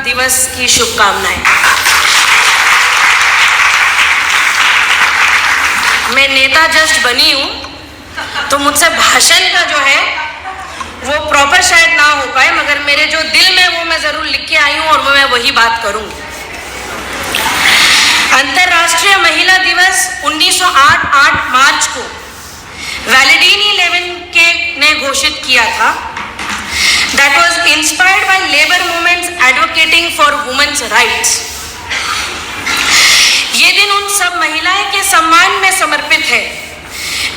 दिवस की शुभकामनाएं। मैं नेता जस्ट बनी हूँ, तो मुझसे भाषण का जो है वो प्रॉपर शायद ना हो पाए, मगर मेरे जो दिल में वो मैं ज़रूर लिख के आई हूँ और वो मैं वही बात करूँगी। अंतर्राष्ट्रीय महिला दिवस 1908 मार्च को वैलेडिनी लेविन ने घोषित किया था। That was inspired by labor movements advocating for women's rights. ये दिन उन सब महिलाएं के सम्मान में समर्पित है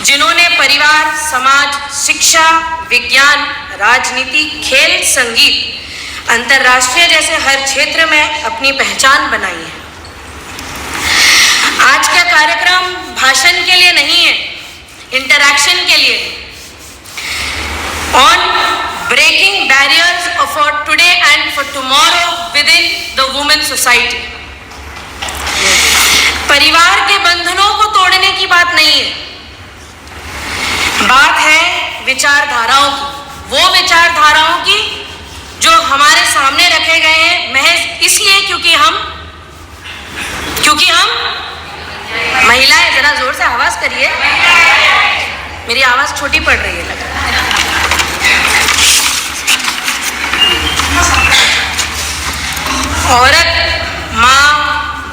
जिन्होंने परिवार, समाज, शिक्षा, विज्ञान, राजनीति, खेल, संगीत, अंतर्राष्ट्रीय जैसे हर क्षेत्र में अपनी पहचान बनाई है। आज का कार्यक्रम भाषण के लिए नहीं है, इंटरैक्शन के लिए। On breaking barriers for today and for tomorrow with in the women society. परिवार के बंधनों को तोड़ने की बात नहीं है, बात है विचारधाराओं की। वो विचारधाराओं की जो हमारे सामने रखे गए हैं महज इसलिए क्योंकि हम महिलाएं। जरा जोर से आवाज करिए, मेरी आवाज छोटी पड़ रही है लग रहा है। औरत माँ,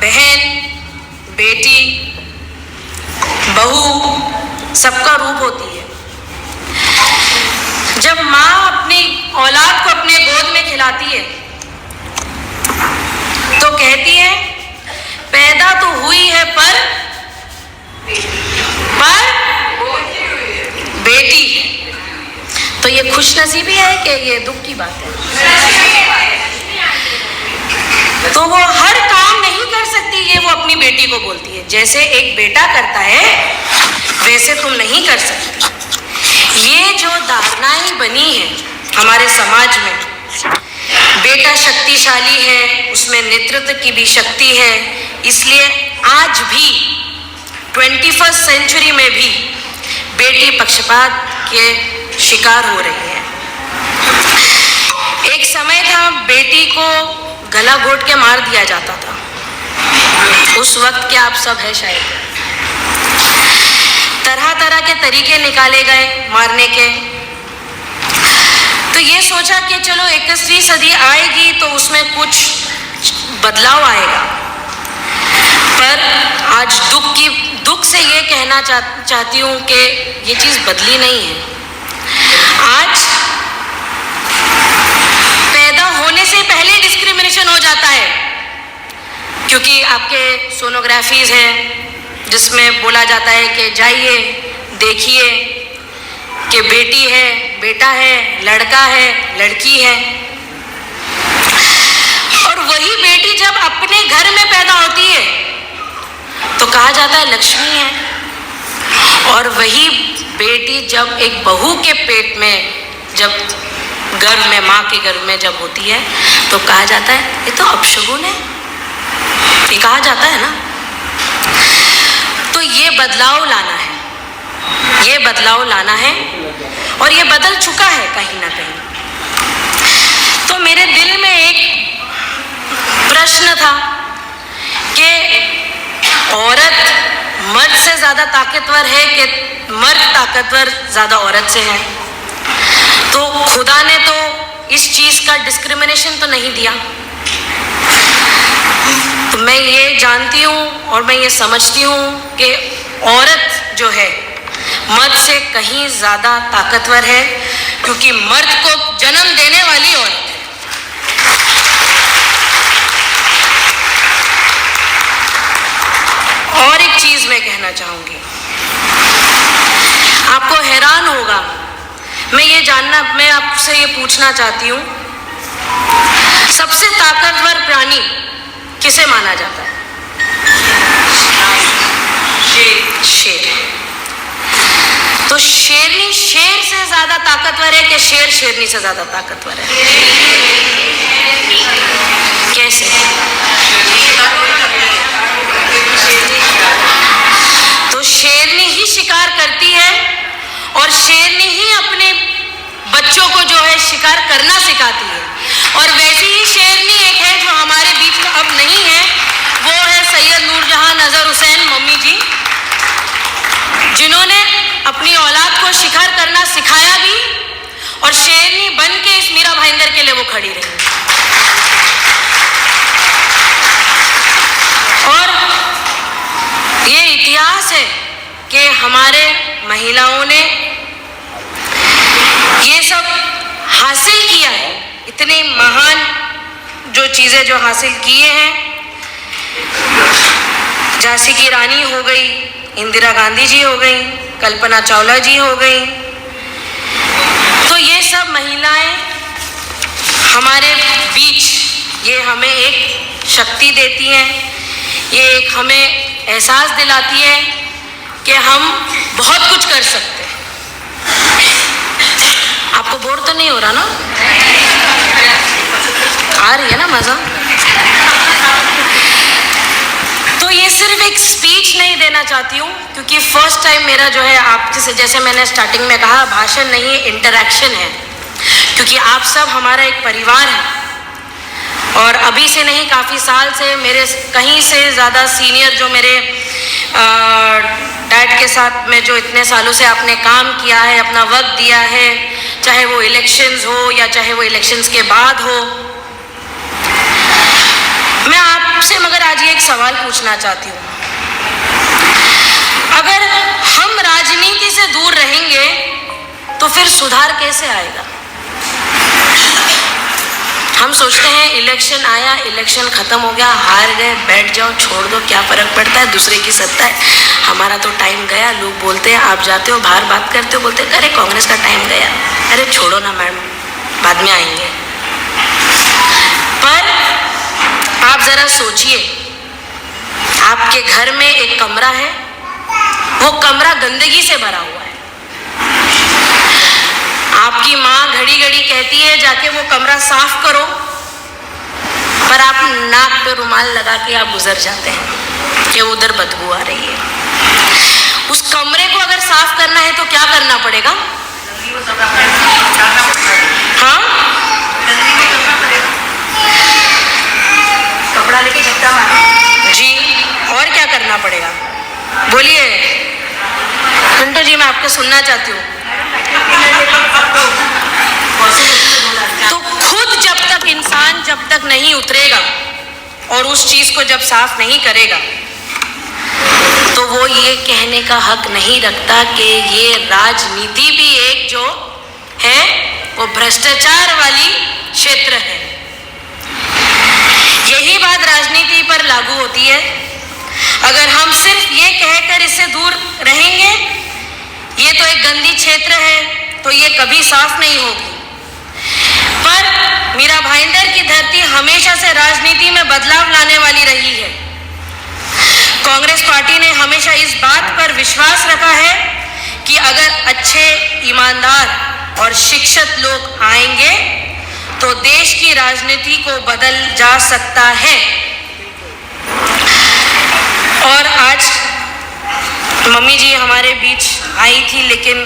बहन, बेटी, बहू सबका रूप होती है। जब माँ अपनी औलाद को अपने गोद में खिलाती है तो कहती है पैदा तो हुई है पर बेटी है। तो ये खुशनसीबी है कि ये दुख की बात है? तो वो हर काम नहीं कर सकती, ये वो अपनी बेटी को बोलती है जैसे एक बेटा करता है वैसे तुम नहीं कर सकती। ये जो धारणाएं बनी है हमारे समाज में, बेटा शक्तिशाली है, उसमें नेतृत्व की भी शक्ति है, इसलिए आज भी 21st सेंचुरी में भी बेटी पक्षपात के शिकार हो रही है। एक समय था बेटी को गला घोट के मार दिया जाता था, उस वक्त के आप सब है शायद। तरह तरह के तरीके निकाले गए मारने के। तो ये सोचा कि चलो 21वीं सदी आएगी तो उसमें कुछ बदलाव आएगा, पर आज दुख से ये कहना चाहती हूँ कि ये चीज़ बदली नहीं है। आज पैदा होने से पहले डिस्क्रिमिनेशन हो जाता है, क्योंकि आपके सोनोग्राफीज हैं जिसमें बोला जाता है कि जाइए देखिए कि बेटी है, बेटा है, लड़का है, लड़की है। और वही बेटी जब अपने घर में पैदा होती है तो कहा जाता है लक्ष्मी है, और वही बेटी जब एक बहू के पेट में, जब गर्भ में, माँ के गर्भ में जब होती है तो कहा जाता है ये तो अपशगुन है, ये कहा जाता है ना। तो ये बदलाव लाना है, ये बदलाव लाना है, और ये बदल चुका है कहीं ना कहीं। तो मेरे दिल में एक प्रश्न था कि औरत मर्द से ज़्यादा ताकतवर है कि मर्द ताकतवर ज़्यादा औरत से है? तो खुदा ने तो इस चीज़ का डिस्क्रिमिनेशन तो नहीं दिया। तो मैं ये जानती हूँ और मैं ये समझती हूँ कि औरत जो है मर्द से कहीं ज़्यादा ताकतवर है, क्योंकि मर्द को जन्म देने वाली औरत है। और एक चीज़ मैं कहना चाहूँगी, आपको हैरान होगा, मैं आपसे ये पूछना चाहती हूँ, सबसे ताकतवर प्राणी किसे माना जाता है? शेर। तो शेरनी शेर से ज्यादा ताकतवर है कि शेर शेरनी से ज्यादा ताकतवर है? कैसे? तो शेरनी ही शिकार करती है और शेरनी ही अपने बच्चों को जो है शिकार करना सिखाती है, और वैसी ही शेरनी एक है को शिकार करना सिखाया भी, और शेरनी बन के इस मीरा भाईंदर के लिए वो खड़ी रही। और ये इतिहास है कि हमारे महिलाओं ने ये सब हासिल किया है, इतनी महान जो चीजें जो हासिल किए हैं। झांसी की रानी हो गई, इंदिरा गांधी जी हो गई, कल्पना चावला जी हो गई। तो ये सब महिलाएं हमारे बीच, ये हमें एक शक्ति देती हैं, ये एक हमें एहसास दिलाती है कि हम बहुत कुछ कर सकते हैं। आपको बोर तो नहीं हो रहा ना? आ रही है ना मजा? तो ये सिर्फ एक स्पीच नहीं देना चाहती हूँ, क्योंकि फर्स्ट टाइम मेरा जो है आपसे, जैसे मैंने स्टार्टिंग में कहा, भाषण नहीं, इंटरैक्शन है, क्योंकि आप सब हमारा एक परिवार है। और अभी से नहीं, काफ़ी साल से मेरे कहीं से ज़्यादा सीनियर जो मेरे डैड के साथ में जो इतने सालों से आपने काम किया है, अपना वक्त दिया है, चाहे वो इलेक्शंस हो या चाहे वो इलेक्शंस के बाद हो। मैं आपसे मगर आज ये एक सवाल पूछना चाहती हूँ, अगर हम राजनीति से दूर रहेंगे तो फिर सुधार कैसे आएगा? हम सोचते हैं इलेक्शन आया, इलेक्शन खत्म हो गया, हार गए, बैठ जाओ, छोड़ दो, क्या फर्क पड़ता है, दूसरे की सत्ता है, हमारा तो टाइम गया। लोग बोलते हैं, आप जाते हो बाहर बात करते हो, बोलते हैं अरे कांग्रेस का टाइम गया, अरे छोड़ो ना मैडम, बाद में आएंगे। पर आप जरा सोचिए, आपके घर में एक कमरा है, वो कमरा गंदगी से भरा हुआ है, आपकी माँ घड़ी घड़ी कहती है जाके वो कमरा साफ करो, पर आप नाक पे रुमाल लगा के आप गुजर जाते हैं कि उधर बदबू आ रही है। उस कमरे को अगर साफ करना है तो क्या करना पड़ेगा? हाँ, कपड़ा लेके झपटा मारो जी। और क्या करना पड़ेगा? बोलिए पिंटू जी, मैं आपको सुनना चाहती हूँ। तो खुद जब तक नहीं उतरेगा और उस चीज को जब साफ नहीं करेगा, तो वो ये कहने का हक नहीं रखता कि ये राजनीति भी एक जो है वो भ्रष्टाचार वाली क्षेत्र है। यही बात राजनीति पर लागू होती है। अगर हम सिर्फ ये कहकर इससे दूर रहेंगे, ये तो एक गंदी क्षेत्र है, तो ये कभी साफ नहीं होगी। पर मीरा भाईंदर की धरती हमेशा से राजनीति में बदलाव लाने वाली रही है। कांग्रेस पार्टी ने हमेशा इस बात पर विश्वास रखा है कि अगर अच्छे, ईमानदार और शिक्षित लोग आएंगे तो देश की राजनीति को बदल जा सकता है। और आज मम्मी जी हमारे बीच आई थी, लेकिन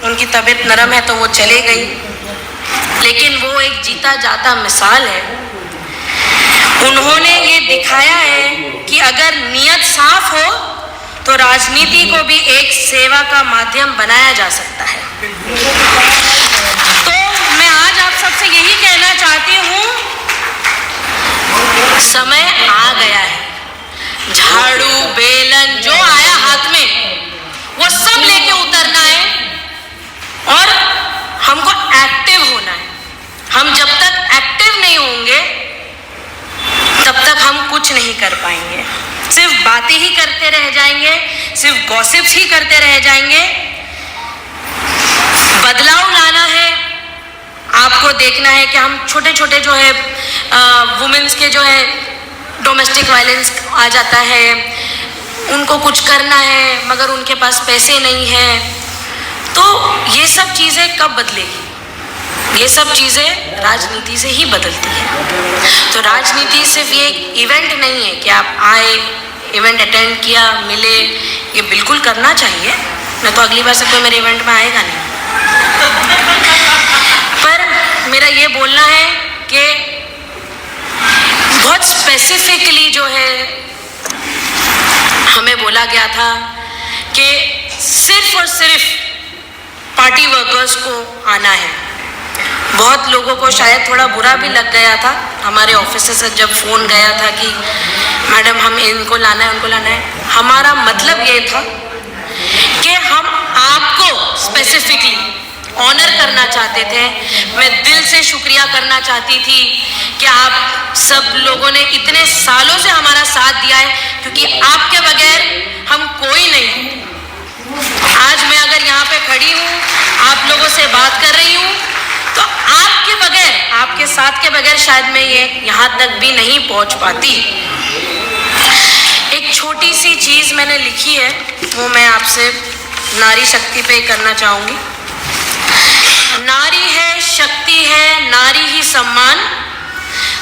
उनकी तबीयत नरम है तो वो चले गई, लेकिन वो एक जीता जाता मिसाल है। उन्होंने ये दिखाया है कि अगर नीयत साफ हो तो राजनीति को भी एक सेवा का माध्यम बनाया जा सकता है। तो मैं आज आप सबसे यही कहना चाहती हूँ, समय आ गया है, झाड़ू बेलन जो आया हाथ में वो सब लेके उतरना है और हमको एक्टिव होना है। हम जब तक एक्टिव नहीं होंगे तब तक हम कुछ नहीं कर पाएंगे, सिर्फ बातें ही करते रह जाएंगे, सिर्फ गॉसिप्स ही करते रह जाएंगे। बदलाव लाना है, आपको देखना है कि हम छोटे छोटे जो है वुमेन्स के जो है डोमेस्टिक वायलेंस आ जाता है, उनको कुछ करना है मगर उनके पास पैसे नहीं हैं, तो ये सब चीज़ें कब बदलेगी? ये सब चीज़ें राजनीति से ही बदलती है। तो राजनीति सिर्फ ये एक इवेंट नहीं है कि आप आए, इवेंट अटेंड किया, मिले, ये बिल्कुल करना चाहिए, मैं तो अगली बार से कोई मेरे इवेंट में आएगा नहीं। पर मेरा ये बोलना है कि बहुत स्पेसिफिकली जो है हमें बोला गया था कि सिर्फ और सिर्फ पार्टी वर्कर्स को आना है। बहुत लोगों को शायद थोड़ा बुरा भी लग गया था, हमारे ऑफिसर से जब फ़ोन गया था कि मैडम हम इनको लाना है उनको लाना है। हमारा मतलब ये था कि हम आपको स्पेसिफिकली ऑनर करना चाहते थे। मैं दिल से शुक्रिया करना चाहती थी कि आप सब लोगों ने इतने सालों से हमारा साथ दिया है, क्योंकि आपके बगैर हम कोई नहीं। आज मैं अगर यहाँ पे खड़ी हूँ, आप लोगों से बात कर रही हूँ, तो आपके बगैर, आपके साथ के बगैर शायद मैं ये यहाँ तक भी नहीं पहुँच पाती। एक छोटी सी चीज़ मैंने लिखी है, वो मैं आपसे नारी शक्ति पे करना चाहूँगी। नारी है, शक्ति है, नारी ही सम्मान,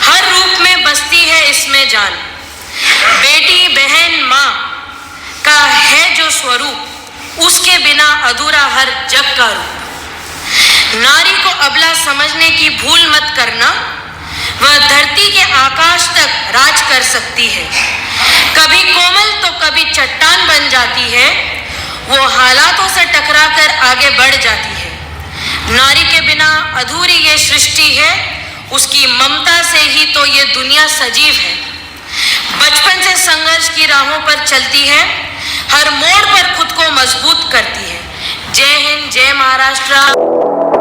हर रूप में बसती है इसमें जान। बेटी, बहन, माँ का है जो स्वरूप, उसके बिना अधूरा हर जग का रूप। नारी को अबला समझने की भूल मत करना, वह धरती के आकाश तक राज कर सकती है। कभी कोमल तो कभी चट्टान बन जाती है, वो हालातों से टकराकर आगे बढ़ जाती है। नारी के बिना अधूरी ये सृष्टि है, उसकी ममता से ही तो ये दुनिया सजीव है। बचपन से संघर्ष की राहों पर चलती है, हर मोड़ पर खुद को मजबूत करती है। जय हिंद, जय महाराष्ट्र।